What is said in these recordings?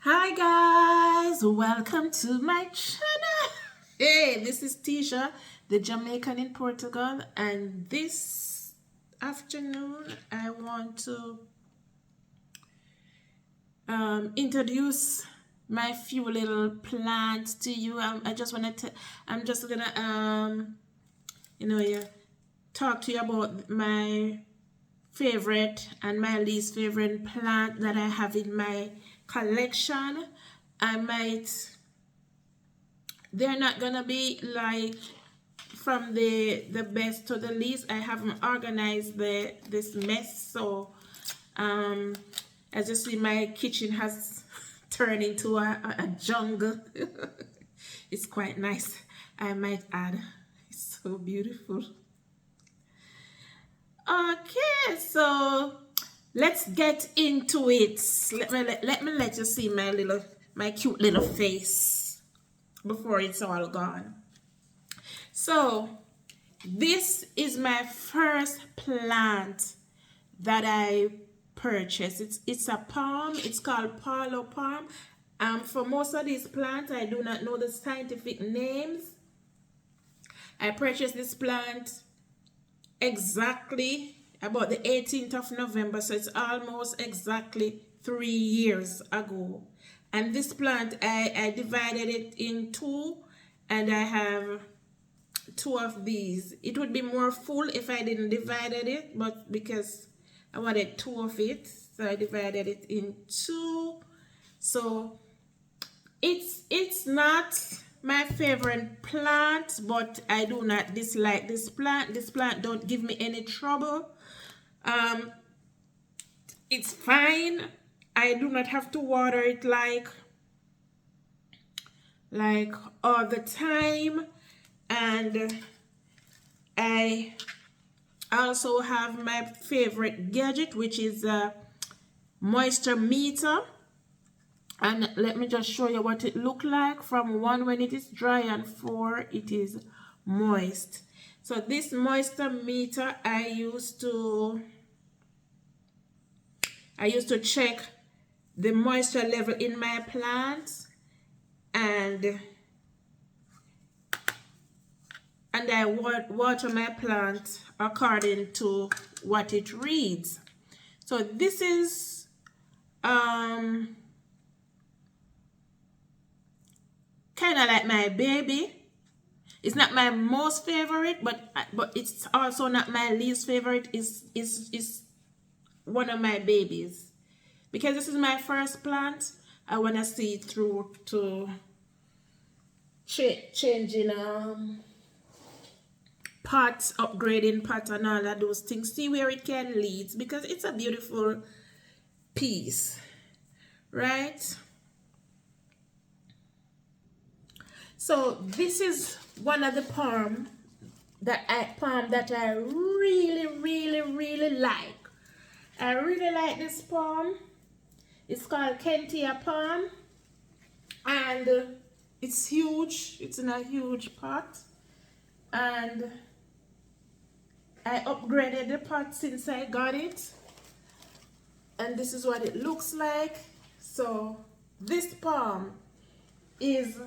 Hi guys, welcome to my channel. Hey, this is Tisha, the Jamaican in Portugal, and this afternoon I want to introduce my few little plants to you. I just want to, I'm just gonna yeah, talk to you about my favorite and my least favorite plant that I have in my collection. They're not gonna be like from the best to the least. I haven't organized this mess, so as you see, my kitchen has turned into a jungle. It's quite nice, I might add. It's so beautiful. Okay, so let's get into it. Let me let you see my cute little face before it's all gone. So this is my first plant that I purchased. It's a palm. It's called Paulo palm. For most of these plants, I do not know the scientific names. I purchased this plant exactly about the 18th of November, so it's almost exactly 3 years ago. And this plant, I divided it in two, and I have two of these. It would be more full if I didn't divided it, but because I wanted two of it, so I divided it in two. So it's not my favorite plant, but I do not dislike this plant. This plant don't give me any trouble. It's fine. I do not have to water it like all the time. And I also have my favorite gadget, which is a moisture meter. And let me just show you what it look like from 1 when it is dry and 4 it is moist. So this moisture meter I used to check the moisture level in my plants, and I water my plant according to what it reads. So this is kind of like my baby. It's not my most favorite, but it's also not my least favorite. Is one of my babies, because this is my first plant. I want to see it through to changing pots, upgrading pot and all of those things. See where it can lead, because it's a beautiful piece, right? So this is one of the palm that I really like. I really like this palm. It's called Kentia palm, and it's huge. It's in a huge pot, and I upgraded the pot since I got it, and this is what it looks like. So this palm is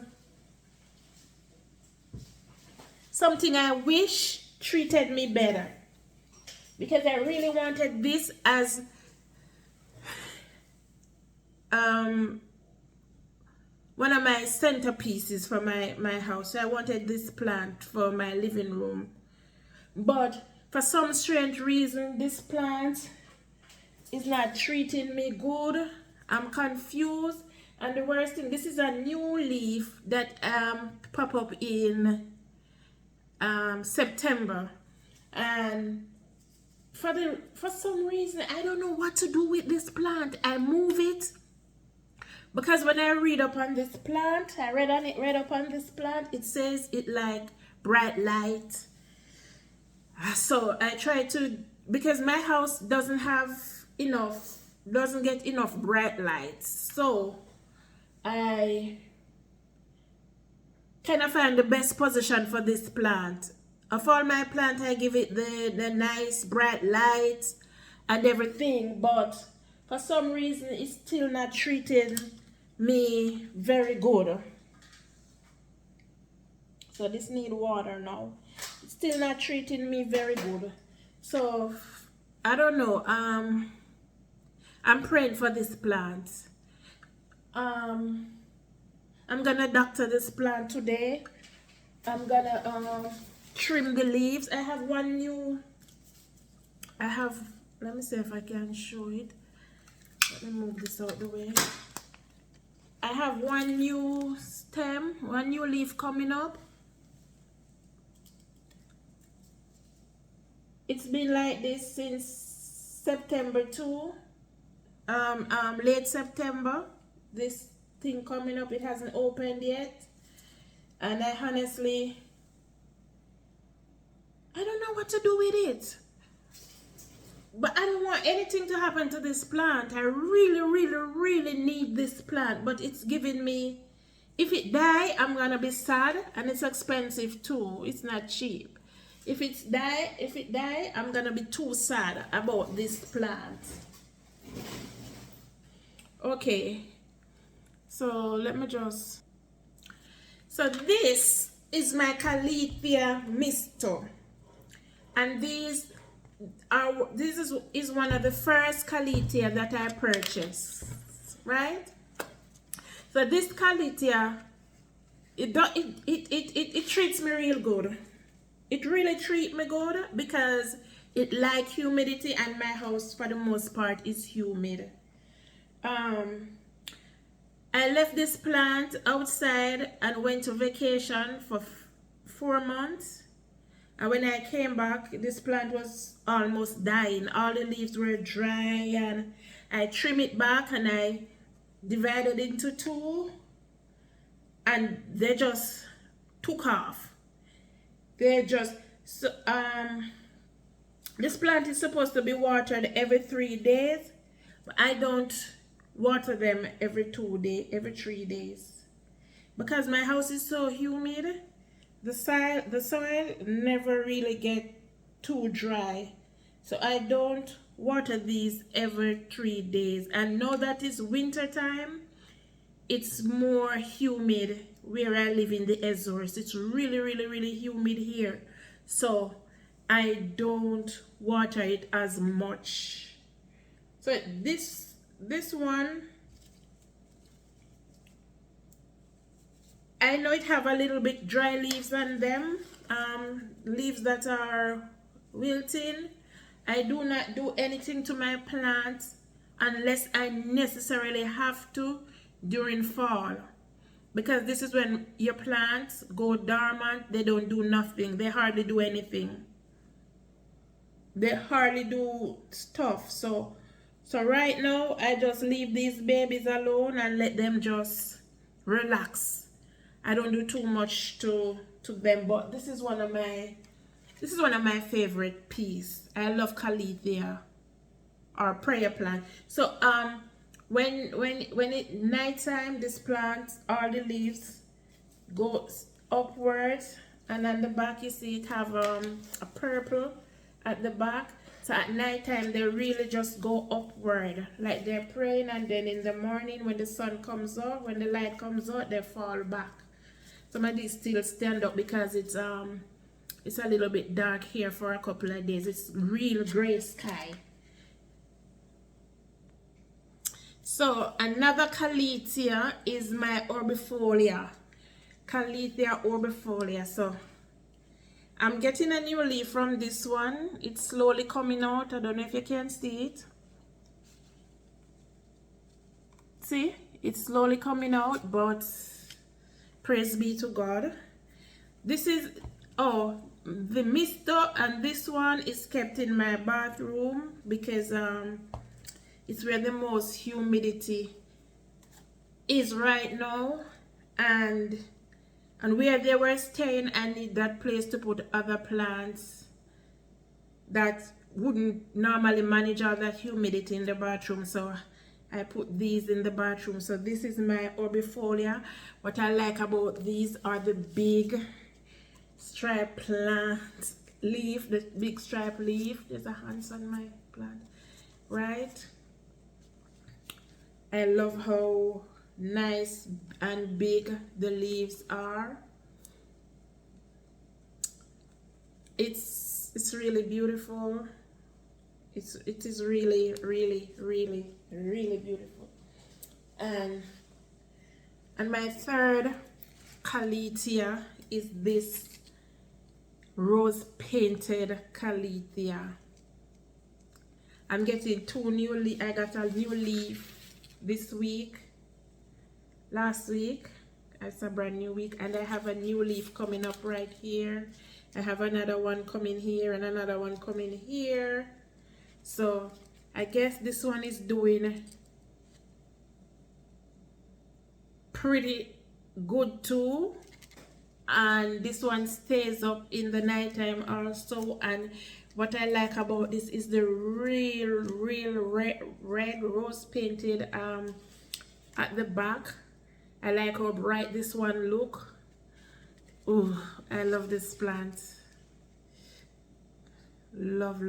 something I wish treated me better, because I really wanted this as one of my centerpieces for my house. So I wanted this plant for my living room, but for some strange reason this plant is not treating me good. I'm confused, and the worst thing, this is a new leaf that pop up in September, and for some reason I don't know what to do with this plant. I move it, because when I read up on this plant, it says it like bright light. So I try to, because my house doesn't get enough bright lights, so I kind of find the best position for this plant. Of all my plants, I give it the nice bright light and everything, but for some reason it's still not treating me very good. So this need water now. It's still not treating me very good. So I don't know. I'm praying for this plant. I'm gonna doctor this plant today. I'm gonna trim the leaves. I have one new. Let me see if I can show it. Let me move this out the way. I have one new stem, one new leaf coming up. It's been like this since September 2, late September. This thing coming up, it hasn't opened yet. And I honestly, I don't know what to do with it. But I don't want anything to happen to this plant. I really, really, really need this plant. But it's giving me, if it die, I'm gonna be sad, and it's expensive too. It's not cheap. If it die, I'm gonna be too sad about this plant. Okay. So let me just. So this is my Caletheia misto, and this is one of the first Caletheia that I purchased, right? So this Caletheia, it treats me real good. It really treats me good because it like humidity, and my house for the most part is humid. I left this plant outside and went to vacation for 4 months. And when I came back, this plant was almost dying. All the leaves were dry, and I trimmed it back and I divided it into 2, and they just took off. They just, so, this plant is supposed to be watered every 3 days, but I don't water them every 3 days. Because my house is so humid, the soil never really get too dry. So I don't water these every 3 days. And now that it's winter time, it's more humid where I live in the Azores. It's really, really, really humid here. So I don't water it as much. So this one, I know it have a little bit dry leaves on them, leaves that are wilting. I do not do anything to my plants unless I necessarily have to during fall, because this is when your plants go dormant. They don't do nothing. They hardly do anything. They hardly do stuff. So right now I just leave these babies alone and let them just relax. I don't do too much to them, but this is one of my favorite pieces. I love Caletheia, or prayer plant. So when it nighttime, this plant, all the leaves goes upwards, and on the back you see it have a purple at the back. So at nighttime they really just go upward, like they're praying, and then in the morning when the sun comes out, when the light comes out, they fall back. Some of these still stand up because it's a little bit dark here for a couple of days. It's real gray sky. So another Caletheia is my Orbifolia. Caletheia Orbifolia. So I'm getting a new leaf from this one. It's slowly coming out. I don't know if you can see it. See? It's slowly coming out, but praise be to God. This is, the misto, and this one is kept in my bathroom because it's where the most humidity is right now, and where they were staying, I need that place to put other plants that wouldn't normally manage all that humidity in the bathroom. So I put these in the bathroom. So this is my Orbifolia. What I like about these are the big stripe plant leaf, the big stripe leaf. There's a hands on my plant, right? I love how nice and big the leaves are. It's really beautiful. It is really really beautiful. And my third Caletheia is this rose painted Caletheia. I'm getting two new leaf. I got a new leaf this week. Last week, it's a brand new week, and I have a new leaf coming up right here. I have another one coming here and another one coming here. So I guess this one is doing pretty good too. And this one stays up in the nighttime also. And what I like about this is the real red rose painted at the back. I like how bright this one look. Oh, I love this plant. Love.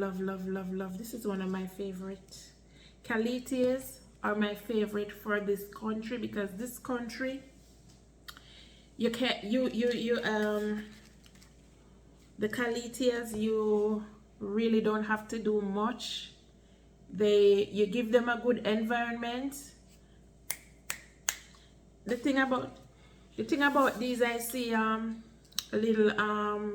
This is one of my favorite. Caletheas are my favorite for this country, because this country the Caletheas, you really don't have to do much. You give them a good environment. The thing about these, I see a little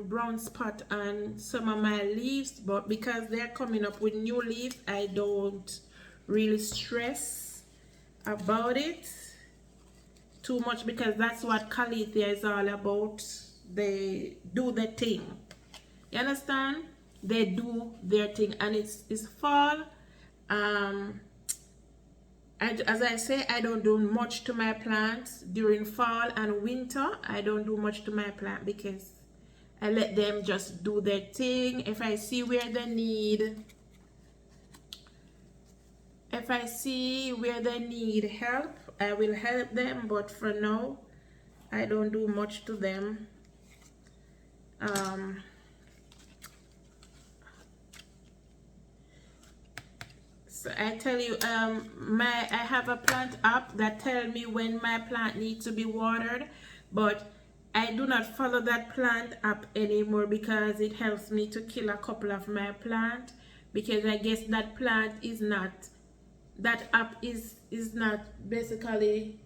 brown spot on some of my leaves, but because they're coming up with new leaves, I don't really stress about it too much, because that's what Caletheia is all about. They do their thing. You understand? They do their thing, and it's fall. As I say, I don't do much to my plants during fall and winter. I don't do much to my plant because I let them just do their thing. If I see where they need help, I will help them, but for now I don't do much to them. So I tell you, I have a plant app that tell me when my plant needs to be watered, but I do not follow that plant app anymore because it helps me to kill a couple of my plant, because I guess that app is not basically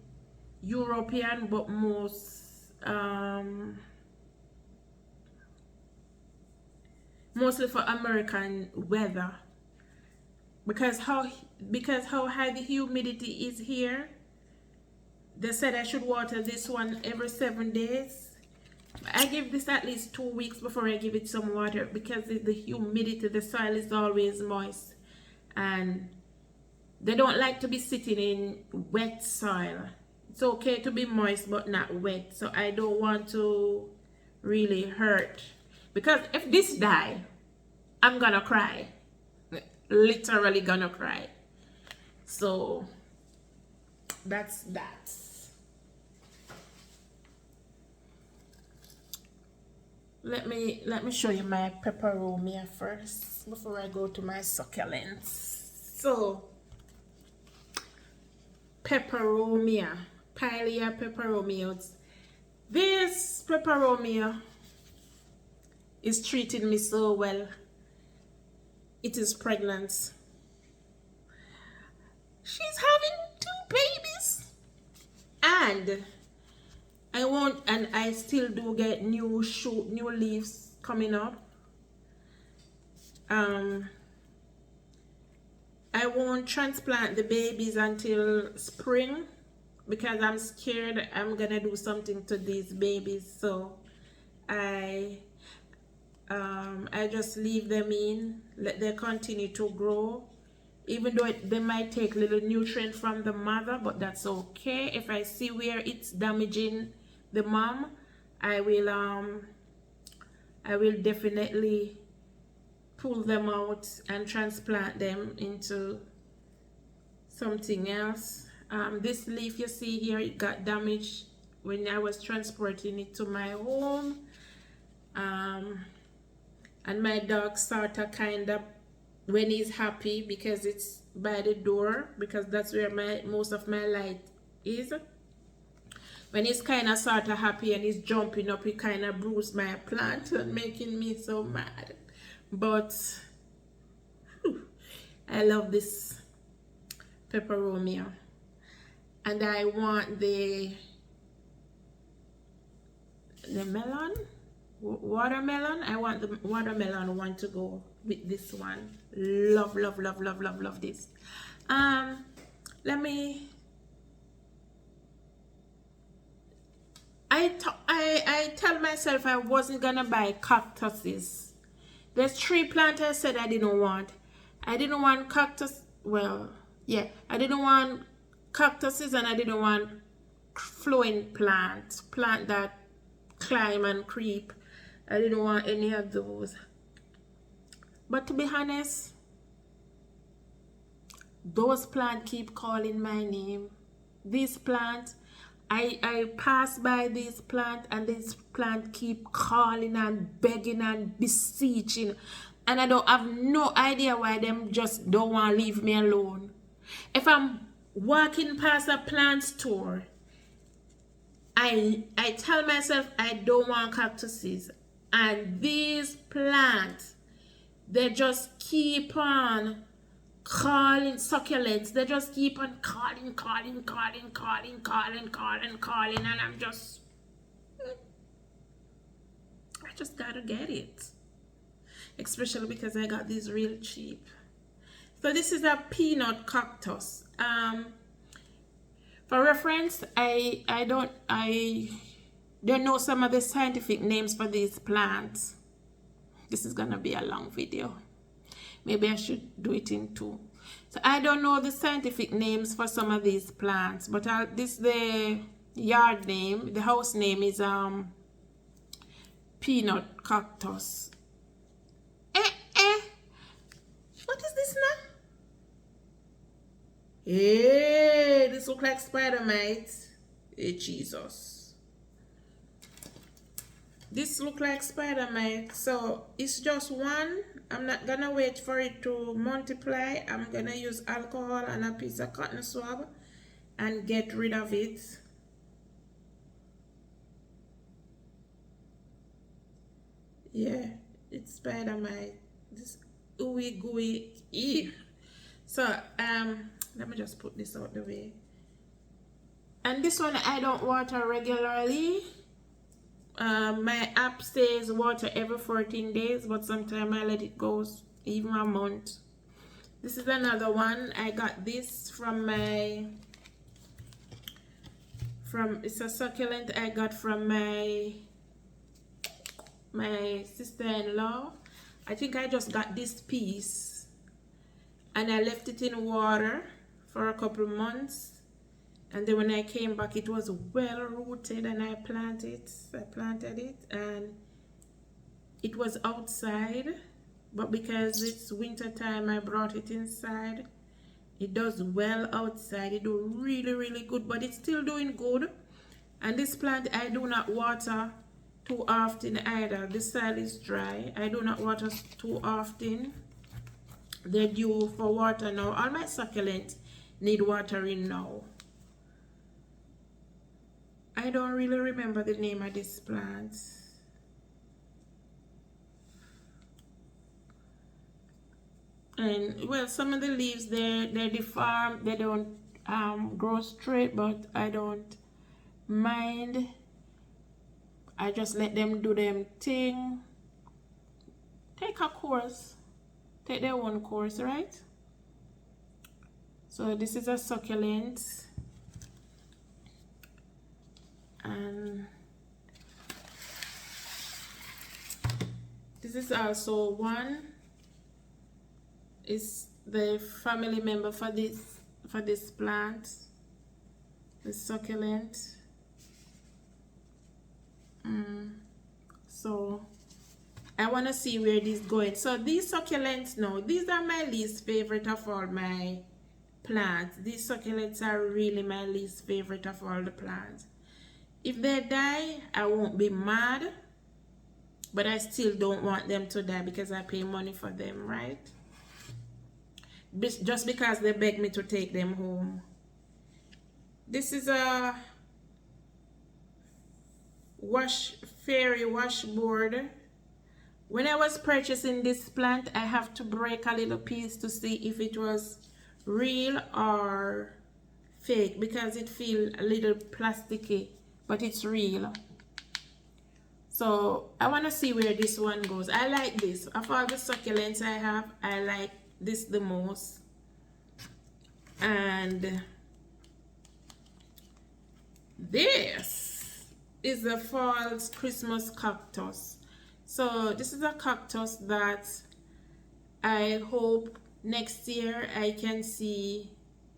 European, but mostly for American weather, because how high the humidity is here. They said I should water this one every 7 days. I give this at least 2 weeks before I give it some water, because the humidity, the soil is always moist, and they don't like to be sitting in wet soil. It's okay to be moist but not wet, so I don't want to really hurt, because if this die, I'm gonna cry, literally gonna cry. So that's that. Let me show you my peperomia first before I go to my succulents. So peperomia, Pilea peperomia. This peperomia is treating me so well. It is pregnant. She's having 2 babies, and I still do get new leaves coming up. I won't transplant the babies until spring, because I'm scared I'm gonna do something to these babies. So I just leave them in, let them continue to grow, even though they might take little nutrient from the mother, but that's okay. If I see where it's damaging the mom, I will definitely pull them out and transplant them into something else. This leaf you see here, it got damaged when I was transporting it to my home, and my dog sort of kind of, when he's happy, because it's by the door, because that's where most of my light is, when he's kind of sort of happy and he's jumping up, he kind of bruised my plant and making me so mad. But I love this peperomia, and I want the melon, watermelon. I want the watermelon one to go with this one. Love, love, love, love, love, love this. Let me. I tell myself I wasn't gonna buy cactuses. There's 3 plants I said I didn't want. I didn't want cactus. Well, yeah, I didn't want cactuses, and I didn't want flowing plants, plant that climb and creep. I didn't want any of those. But to be honest, those plants keep calling my name. These plants, I pass by these plants, and these plants keep calling and begging and beseeching, and I don't have no idea why them just don't want to leave me alone. If I'm walking past a plant store, I tell myself I don't want cactuses, and these plants, they just keep on calling, succulents, they just keep on calling, and I just gotta get it, especially because I got these real cheap. So this is a peanut cactus. For reference, I don't know some of the scientific names for these plants. This is gonna be a long video. Maybe I should do it in 2. So I don't know the scientific names for some of these plants, but this the yard name, the house name is peanut cactus. What is this now? Hey, this look like spider mites. Hey, Jesus. This look like spider mite. So it's just one. I'm not gonna wait for it to multiply. I'm gonna use alcohol and a piece of cotton swab and get rid of it. Yeah, it's spider mite. This ooey gooey. Ew. So let me just put this out the way. And this one I don't water regularly. My app says water every 14 days, but sometimes I let it go even a month. This is another one. I got this from it's a succulent I got from my sister-in-law. I think I just got this piece and I left it in water for a couple months, and then when I came back it was well rooted, and I planted it, and it was outside, but because it's winter time I brought it inside. It does well outside. It do really good, but it's still doing good. And this plant I do not water too often either. This soil is dry. I do not water too often. They're due for water now. All my succulents need watering now. I don't really remember the name of this plant. And well, some of the leaves they're deformed. They don't grow straight, but I don't mind. I just let them do them thing. Take a course. Take their own course, right? So this is a succulent, and this is also one. Is the family member for this plant, the succulent. So I want to see where this is going. So these succulents now, these are my least favorite of all my plants. These succulents are really my least favorite of all the plants. If they die, I won't be mad, but I still don't want them to die because I pay money for them, right? Just because they beg me to take them home. This is a fairy washboard. When I was purchasing this plant, I have to break a little piece to see if it was real or fake, because it feels a little plasticky, but it's real. So I want to see where this one goes. I like this. Of all the succulents I have, I like this the most. And this is the false Christmas cactus. So this is a cactus that I hope next year I can see,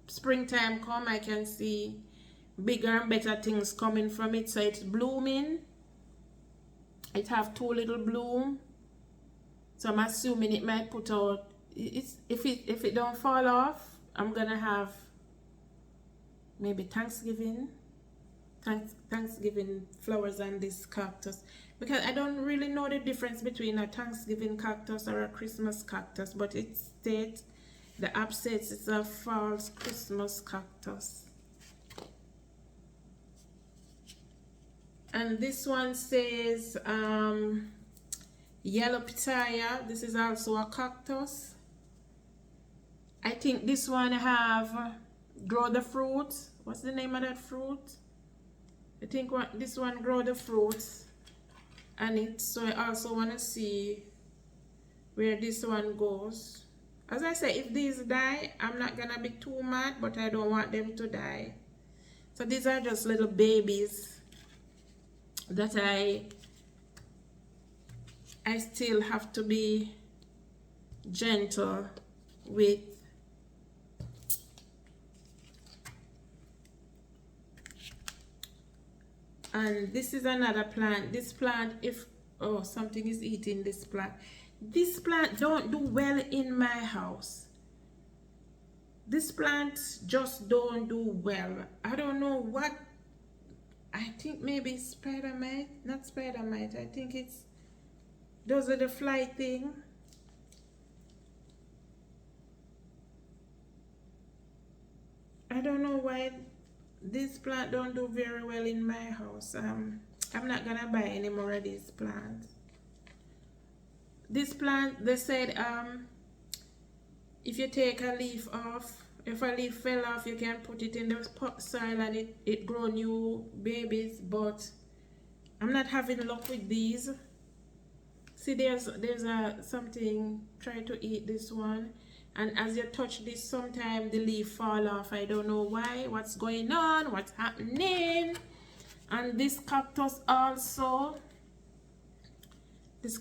springtime come, I can see bigger and better things coming from it. So it's blooming. It have 2 little bloom. So I'm assuming it might put out, if it don't fall off, I'm gonna have maybe Thanksgiving flowers on this cactus, because I don't really know the difference between a Thanksgiving cactus or a Christmas cactus, but it states, the app says it's a false Christmas cactus. And this one says yellow pitaya. This is also a cactus. I think this one have grow the fruit. What's the name of that fruit? I think this one grow the fruits and it. So I also want to see where this one goes. As I say, if these die, I'm not gonna be too mad, but I don't want them to die. So these are just little babies that I still have to be gentle with. And this is another plant. This plant, if something is eating this plant, this plant don't do well in my house. This plant just don't do well. I don't know what. I think maybe spider mite, not spider mite. I think it's those are the fly thing. I don't know why this plant don't do very well in my house. I'm not gonna buy any more of these plants. This plant, they said if you take a leaf off, if a leaf fell off, you can put it in the soil and it grow new babies, but I'm not having luck with these. See, there's something trying to eat this one, and as you touch this, sometimes the leaf fall off. I don't know why, what's going on, what's happening. And this cactus also is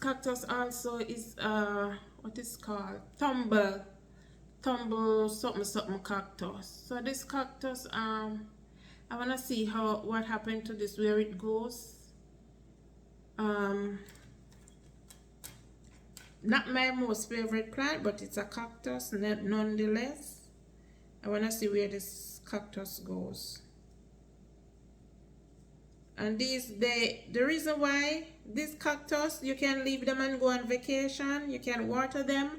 what is called tumble something cactus. So this cactus, I want to see what happened to this, where it goes. Not my most favorite plant, but it's a cactus nonetheless. I want to see where this cactus goes. And the reason why this cactus, you can leave them and go on vacation. You can water them,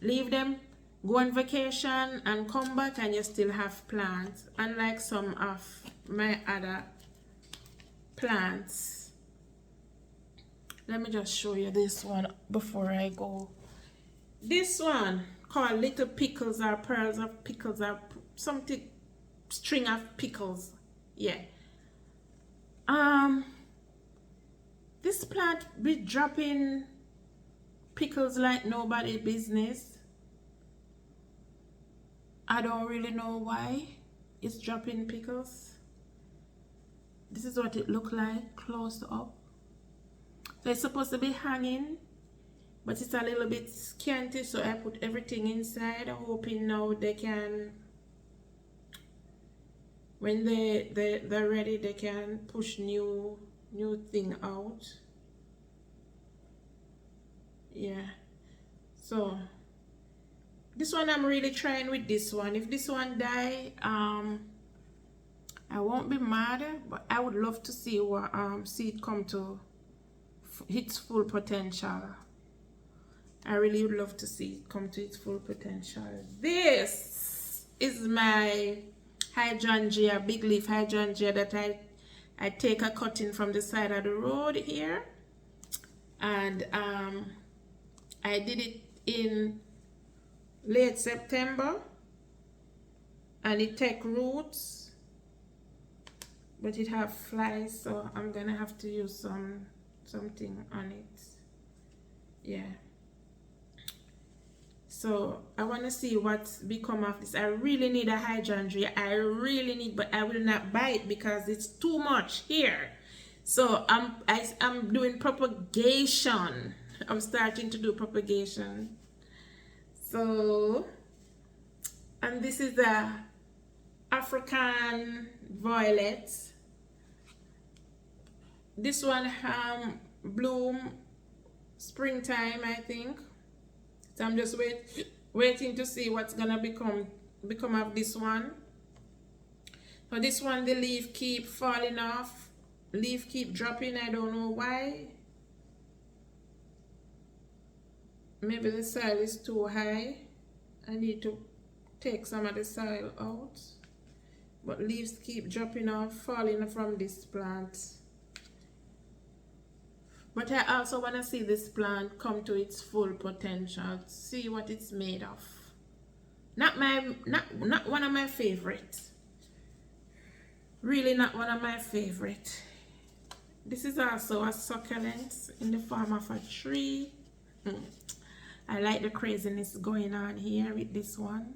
leave them, go on vacation, and come back and you still have plants, unlike some of my other plants. Let me just show you this one before I go. This one called Little Pickles or Pearls of Pickles or something, string of pickles. Yeah. This plant be dropping pickles like nobody business. I don't really know why it's dropping pickles. This is what it look like close up. So it's supposed to be hanging, but it's a little bit scanty, so I put everything inside, hoping now they can, when they're ready, they can push new thing out. Yeah, so this one I'm really trying with this one. If this one die, I won't be mad, but I would love to see what see it come to its full potential. I really would love to see it come to its full potential. This is my hydrangea, big leaf hydrangea that I I take a cutting from the side of the road here, and I did it in late September, and it take roots, but it have flies, so I'm gonna have to use something on it. Yeah, so I want to see what's become of this. I really need a hydrangea, I really need, but I will not buy it because it's too much here. So I'm doing propagation. I'm starting to do propagation. So, and this is the African violet. This one bloom springtime, I think. So I'm just waiting to see what's gonna become of this one. So this one, the leaf keep falling off, leaf keep dropping. I don't know why. Maybe the soil is too high. I need to take some of the soil out, but leaves keep dropping off, falling from this plant. But I also want to see this plant come to its full potential, see what it's made of. Not one of my favorites. Really not one of my favorite. This is also a succulent in the form of a tree. I like the craziness going on here with this one.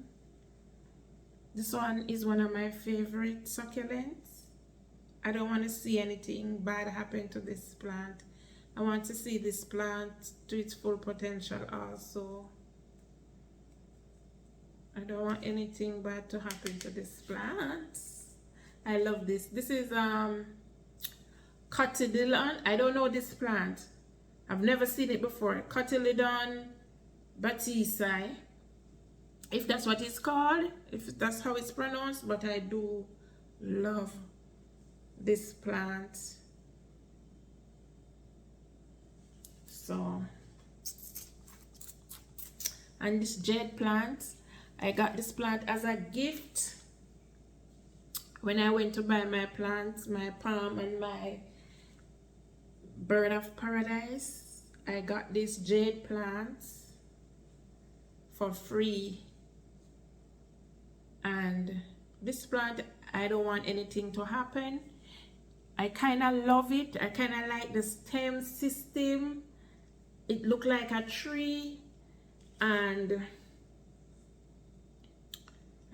This one is one of my favorite succulents. I don't want to see anything bad happen to this plant. I want to see this plant to its full potential also. I don't want anything bad to happen to this plant. I love this. This is Cotyledon. I don't know this plant. I've never seen it before. Cotyledon Batesi, if that's what it's called, if that's how it's pronounced. But I do love this plant. So, and this jade plant, I got this plant as a gift when I went to buy my plants, my palm and my bird of paradise. I got these jade plants for free, and this plant, I don't want anything to happen. I kind of love it. I kind of like the stem system. It looked like a tree, and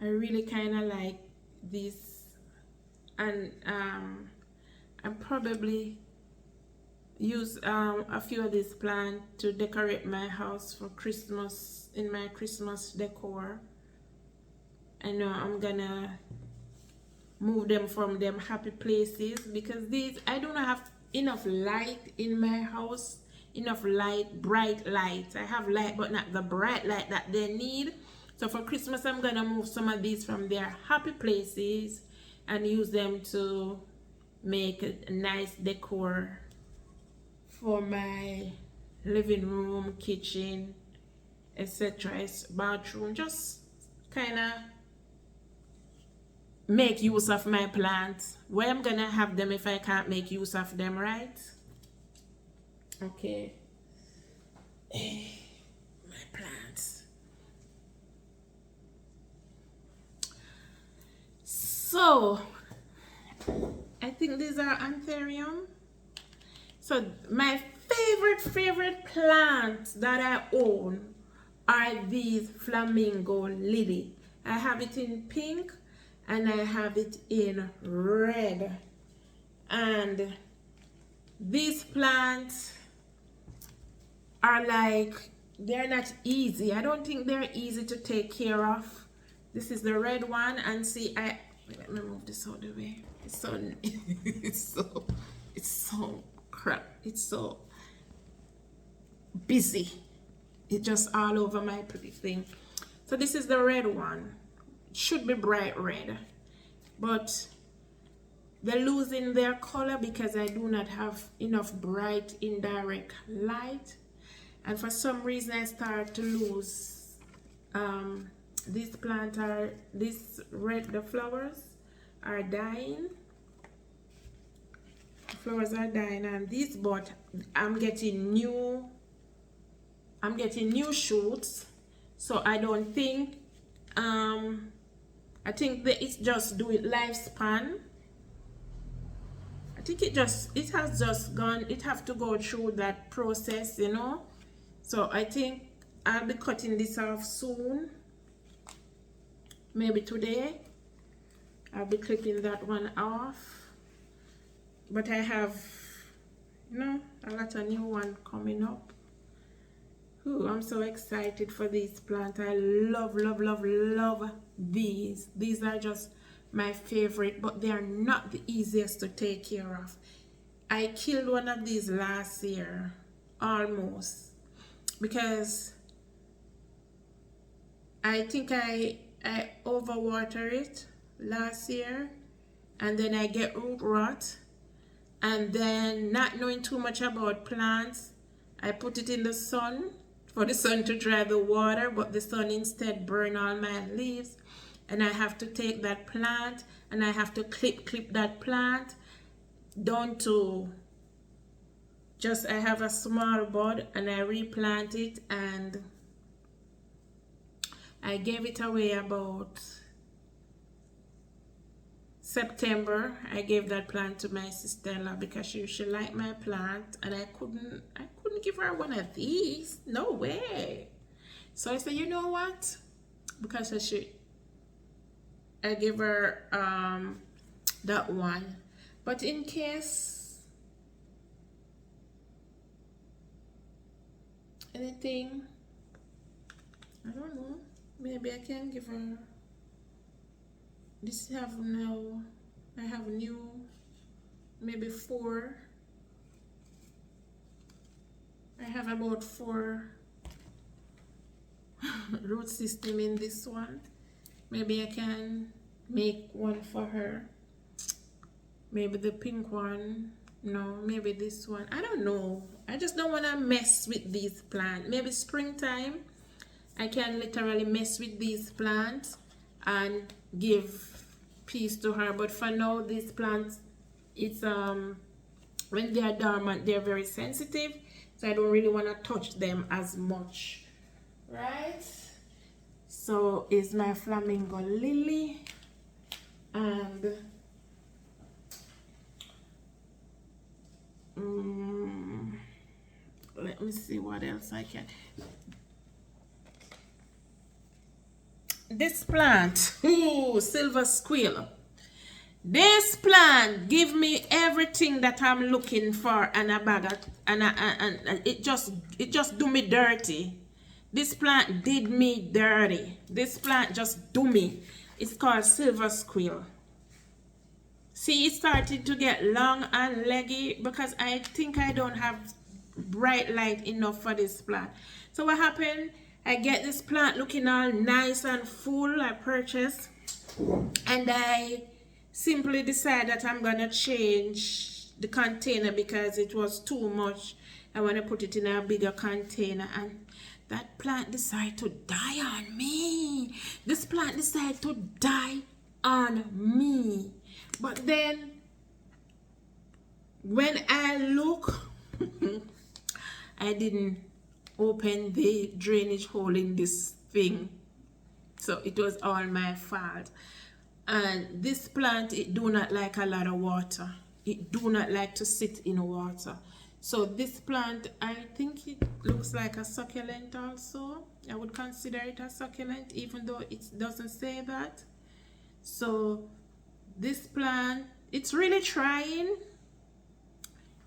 I really kind of like this. And I probably use a few of these plants to decorate my house for Christmas, in my Christmas decor. I know I'm gonna move them from them happy places, because these, I do not have enough light in my house, enough light, bright light. I have light, but not the bright light that they need. So for Christmas, I'm gonna move some of these from their happy places and use them to make a nice decor for my living room, kitchen, etc., bathroom. Just kind of make use of my plants. Where I'm gonna have them if I can't make use of them, right? Okay. My plants. So I think these are anthurium. So my favorite plants that I own are these flamingo lily. I have it in pink and I have it in red. And these plants are like, they're not easy. I don't think they're easy to take care of. This is the red one, and see, let me move this out of the way. It's so it's so crap. It's so busy. It's just all over my pretty thing. So this is the red one. It should be bright red, but they're losing their color because I do not have enough bright indirect light, and for some reason I start to lose these plants the flowers are dying. flowers are dying and these, but I'm getting new shoots. So I don't think I think that it's just do it lifespan. I think it has just gone, it have to go through that process, you know. So I think I'll be cutting this off soon. Maybe today. I'll be clipping that one off. But I have, you know, a lot of new one coming up. Ooh, I'm so excited for these plants. I love, love, love, love these. These are just my favorite, but they are not the easiest to take care of. I killed one of these last year, almost, because I think I overwater it last year, and then I get root rot, and then not knowing too much about plants, I put it in the sun for the sun to dry the water, but the sun instead burn all my leaves, and I have to take that plant and I have to clip that plant down to just, I have a small bud and I replant it, and I gave it away about September. I gave that plant to my sister-in-law because she liked my plant, and I couldn't give her one of these. No way. So I said, you know what? Because I give her that one. But in case anything, I don't know. Maybe I can give her. This have now, I have new, maybe 4. I have about 4 root system in this one. Maybe I can make one for her. Maybe the pink one. No, maybe this one. I don't know. I just don't want to mess with these plants. Maybe springtime, I can literally mess with these plants and give peace to her. But for now, these plants, it's when they are dormant, they're very sensitive, so I don't really want to touch them as much, right? So is my flamingo lily, and let me see what else I can. This plant, ooh, silver squirrel. This plant give me everything that I'm looking for in a bag of, and it just do me dirty. This plant did me dirty. This plant just do me. It's called silver squirrel. See, it started to get long and leggy because I think I don't have bright light enough for this plant. So what happened? I get this plant looking all nice and full. I purchased, and I simply decide that I'm gonna change the container because it was too much. I want to put it in a bigger container, and that plant decided to die on me. This plant decided to die on me. But then when I look, I didn't open the drainage hole in this thing, so it was all my fault. And this plant, it do not like a lot of water. It do not like to sit in water. So this plant, I think it looks like a succulent also. I would consider it a succulent, even though it doesn't say that. So this plant, it's really trying.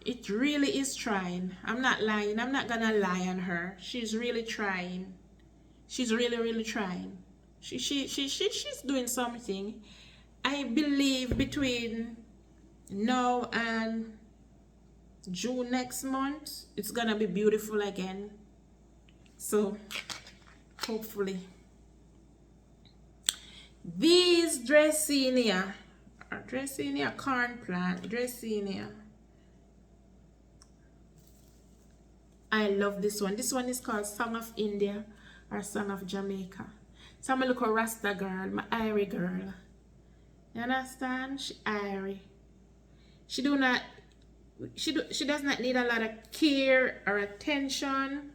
It really is trying. I'm not lying. I'm not gonna lie on her. She's really trying. She's really trying. She's doing something. I believe between now and June next month, it's gonna be beautiful again. So hopefully. These Dracenia corn plant, Dracenia. I love this one. This one is called Song of India or Song of Jamaica. So I'm a little Rasta girl, my Irie girl. You understand? She Irie. She do not She does not need a lot of care or attention.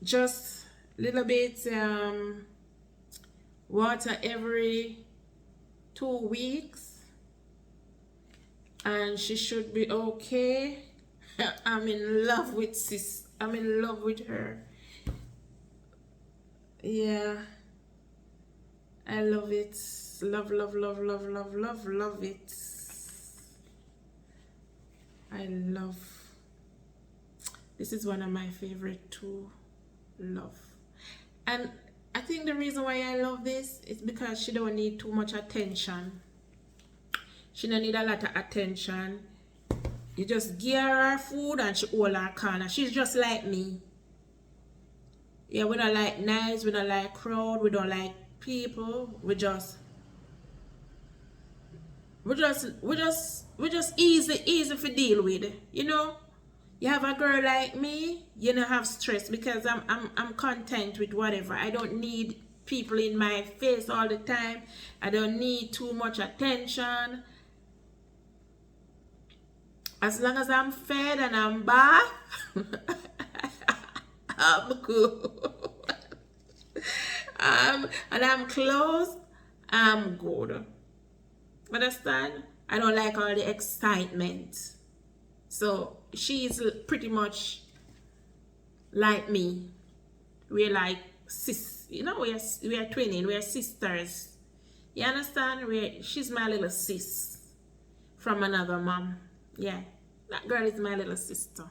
Just little bit water every 2 weeks, and she should be okay. I'm in love with sis. I'm in love with her. Yeah, I love it. Love, love, love, love, love, love, love it. I love. This is one of my favorite too. Love. And I think the reason why I love this is because she don't need too much attention. She don't need a lot of attention. You just give her food and she hold her corner. She's just like me. Yeah, we don't like noise, we don't like crowd, we don't like people. We just easy to deal with. You know? You have a girl like me, you don't have stress because I'm content with whatever. I don't need people in my face all the time. I don't need too much attention. As long as I'm fed and I'm bathed, I'm good. And I'm clothed, I'm good. Understand? I don't like all the excitement. So she's pretty much like me. We're like sis, you know, we are twinning, we are sisters. You understand? She's my little sis from another mom. Yeah, that girl is my little sister.